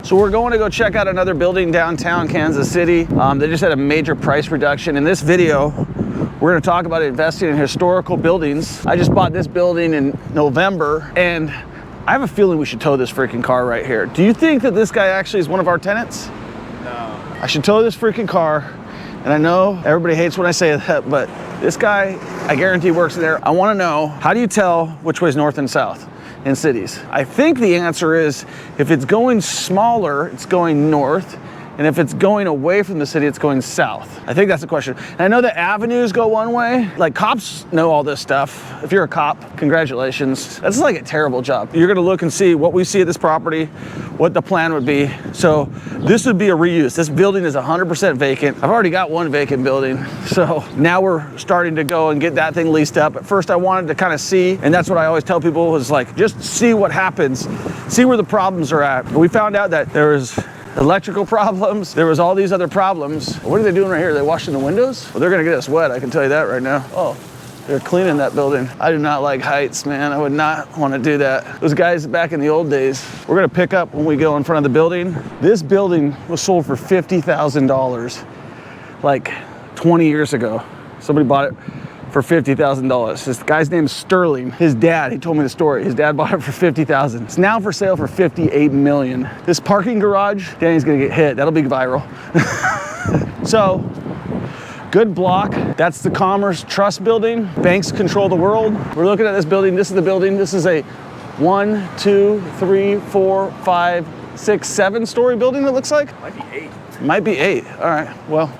So we're going to go check out another building downtown Kansas City. They just had a major price reduction. In this video, we're going to talk about investing in historical buildings. I just bought this building in November, and I have a feeling we should tow this freaking car right here. Do you think that this guy actually is one of our tenants? No. I should tow this freaking car. And I know everybody hates when I say that, but this guy, I guarantee works there. I want to know, how do you tell which way is north and south in cities? I think the answer is, if it's going smaller, it's going north. And if it's going away from the city, it's going south. I think that's the question. And I know that avenues go one way. Like, cops know all this stuff. If you're a cop, congratulations. That's like a terrible job. You're gonna look and see what we see at this property, what the plan would be. So this would be a reuse. This building is 100% vacant. I've already got one vacant building. So now we're starting to go and get that thing leased up. At first I wanted to kind of see, and that's what I always tell people, is like, just see what happens. See where the problems are at. We found out that there was electrical problems. There was all these other problems. What are they doing right here? Are they washing the windows? Well, they're gonna get us wet, I can tell you that right now. Oh, they're cleaning that building. I do not like heights, man. I would not want to do that. Those guys back in the old days. We're gonna pick up when we go in front of the building. This building was sold for $50,000 like 20 years ago. Somebody bought it for $50,000. This guy's name is Sterling. His dad, he told me the story. His dad bought it for $50,000. It's now for sale for $58 million. This parking garage, Danny's gonna get hit. That'll be viral. So, good block. That's the Commerce Trust building. Banks control the world. We're looking at this building. This is the building. This is a 1, 2, 3, 4, 5, 6, 7-story building, it looks like. Might be 8. Might be 8. All right, well,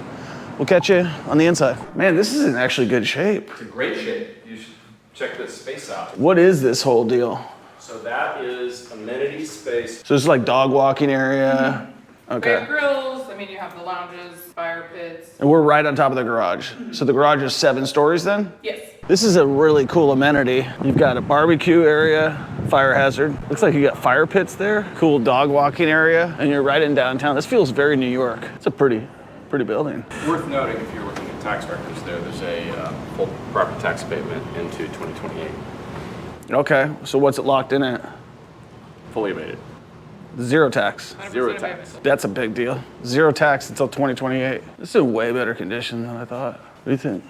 we'll catch you on the inside. Man, this is in actually good shape. It's in great shape. You should check this space out. What is this whole deal? So that is amenity space. So it's like dog walking area. We Okay. have grills. I mean, you have the lounges, fire pits. And we're right on top of the garage. So the garage is 7 stories then? Yes. This is a really cool amenity. You've got a barbecue area, fire hazard. Looks like you got fire pits there. Cool dog walking area. And you're right in downtown. This feels very New York. It's a pretty building. Worth noting, if you're looking at tax records there's a full property tax abatement into 2028. Okay, so what's it locked in at? Fully abated. 0 tax. 0 tax. That's a big deal. 0 tax until 2028. This is in way better condition than I thought. What do you think?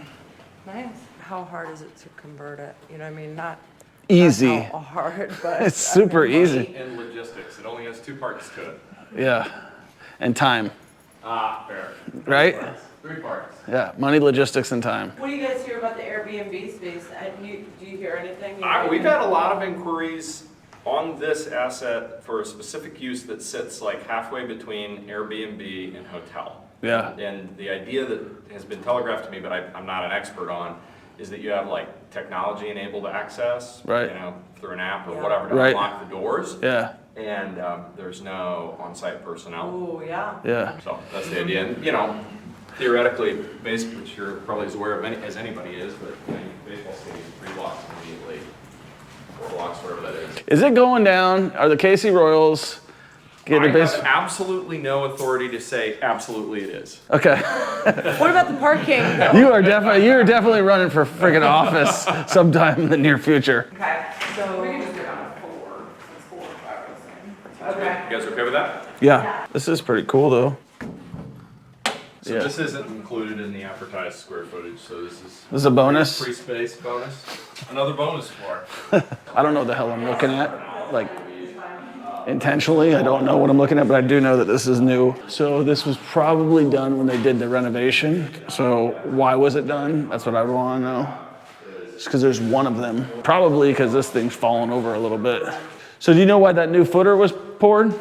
Nice. How hard is it to convert it? You know what I mean? Not Easy. Not how hard, but It's super easy. In logistics, it only has 2 parts to it. Yeah, and time, Fair. right? 3 parts. Yeah, money, logistics, and time. What do you guys hear about the Airbnb space? Do you hear anything? We've had a lot of inquiries on this asset for a specific use that sits like halfway between Airbnb and hotel. Yeah. And the idea that has been telegraphed to me, but I'm not an expert on, is that you have like technology-enabled access, Right. you know, through an app or Yeah. whatever to Right. unlock the doors. Yeah, And there's no on-site personnel. Oh, yeah. yeah. So that's the idea. And, you know, theoretically, based, which you're probably as aware of as anybody is, but you know, baseball stadium, 3 blocks immediately, 4 blocks, whatever that is. Is it going down? Are the KC Royals getting a I base? have absolutely no authority to say absolutely it is. Okay. What about the parking? You're definitely running for friggin' office sometime in the near future. Okay, so. We can just go down to 4. It's 4 or 5, I was saying. Okay. You guys okay with that? Yeah, this is pretty cool though. So Yeah. this isn't included in the advertised square footage, so this is a bonus? free space bonus. Another bonus floor. I don't know what the hell I'm looking at, like intentionally. I don't know what I'm looking at, but I do know that this is new. So this was probably done when they did the renovation. So why was it done? That's what I would want to know. Just because there's one of them. Probably because this thing's fallen over a little bit. So do you know why that new footer was poured?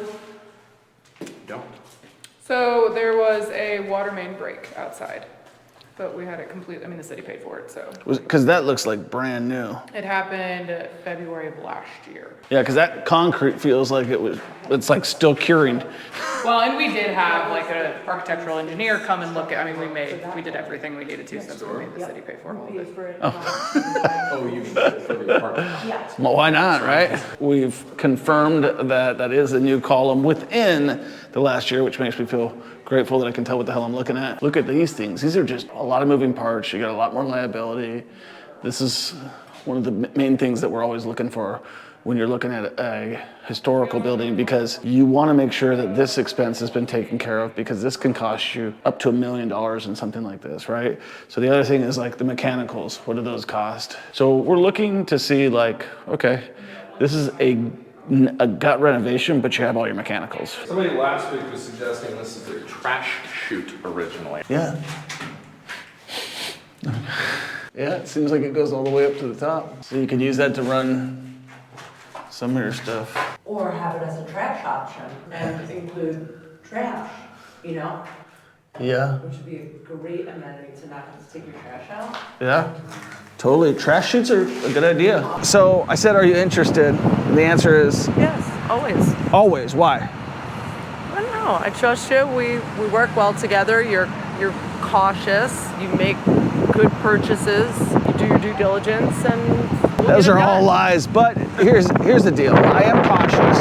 Don't. So there was a water main break outside, but we had it complete. I mean, the city paid for it, so. Because that looks like brand new. It happened February of last year. Yeah, because that concrete feels like it's like still curing. Well, and we did have like an architectural engineer come and look at, I mean, we did everything we needed to since we made the city pay for all of it. Oh, you mean for the apartment? Well, why not, right? We've confirmed that that is a new column within the last year, which makes me feel grateful that I can tell what the hell I'm looking at. Look at these things. These are just a lot of moving parts. You got a lot more liability. This is one of the main things that we're always looking for when you're looking at a historical building, because you want to make sure that this expense has been taken care of, because this can cost you up to $1 million in something like this, right? So the other thing is like the mechanicals. What do those cost? So we're looking to see like, okay, this is a gut renovation, but you have all your mechanicals. Somebody last week was suggesting this is a trash chute originally. Yeah. Yeah, it seems like it goes all the way up to the top. So you could use that to run some of your stuff. Or have it as a trash option and include trash, you know? Yeah. Which would be a great amenity to not have to take your trash out. Yeah. Totally. Trash chutes are a good idea. So I said, are you interested? And the answer is Yes, always. always. Why? I don't know. I trust you. We work well together. You're cautious. You make good purchases. You do your due diligence, and Those are all lies. But here's the deal. I am cautious.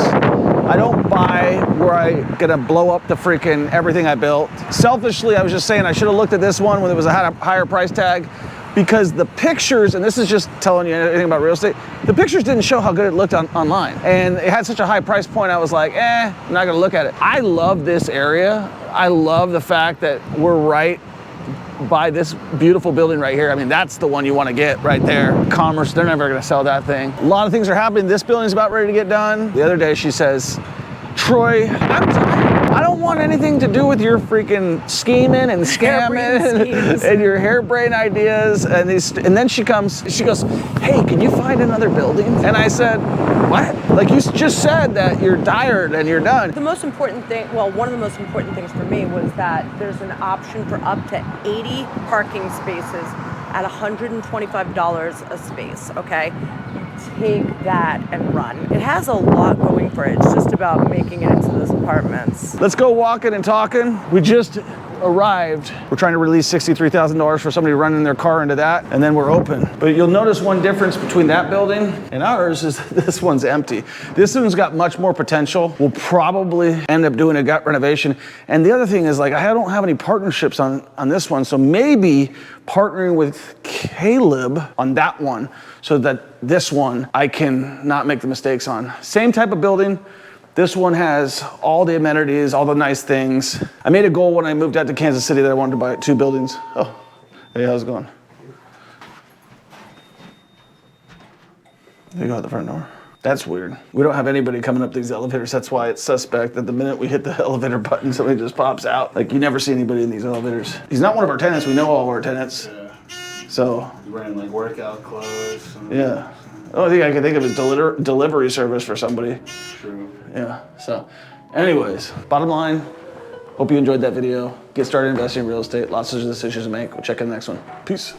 I don't buy where I'm gonna blow up the freaking everything I built. Selfishly, I was just saying I should have looked at this one when it was a higher price tag, because the pictures, and this is just telling you anything about real estate, the pictures didn't show how good it looked online. And it had such a high price point, I was like, I'm not gonna look at it. I love this area. I love the fact that we're right by this beautiful building right here. I mean, that's the one you want to get right there. Commerce, they're never going to sell that thing. A lot of things are happening. This building's about ready to get done. The other day she says, Troy, I'm tired. I don't want anything to do with your freaking scheming and scamming and your harebrained ideas. And then she goes, hey, can you find another building? And I said, what? Like, you just said that you're tired and you're done. the most important thing, well, one of the most important things for me was that there's an option for up to 80 parking spaces at $125 a space, okay? Take that and run. It has a lot going for it. It's just about making it into those apartments. Let's go walking and talking. We just arrived. We're trying to release $63,000 for somebody running their car into that, and then we're open. But you'll notice one difference between that building and ours is this one's empty. This one's got much more potential. We'll probably end up doing a gut renovation. And the other thing is, like, I don't have any partnerships on this one, so maybe partnering with Caleb on that one so that this one I can not make the mistakes on. Same type of building. This one has all the amenities, all the nice things. I made a goal when I moved out to Kansas City that I wanted to buy 2 buildings. Oh, hey, how's it going? There you go at the front door. That's weird. We don't have anybody coming up these elevators. That's why it's suspect that the minute we hit the elevator button, somebody just pops out. Like, you never see anybody in these elevators. He's not one of our tenants. We know all of our tenants. Yeah. So. He's wearing like workout clothes. Yeah. The only thing I can think of is delivery service for somebody. True. Yeah, so anyways, bottom line, hope you enjoyed that video. Get started investing in real estate. Lots of decisions to make. We'll check in the next one. Peace.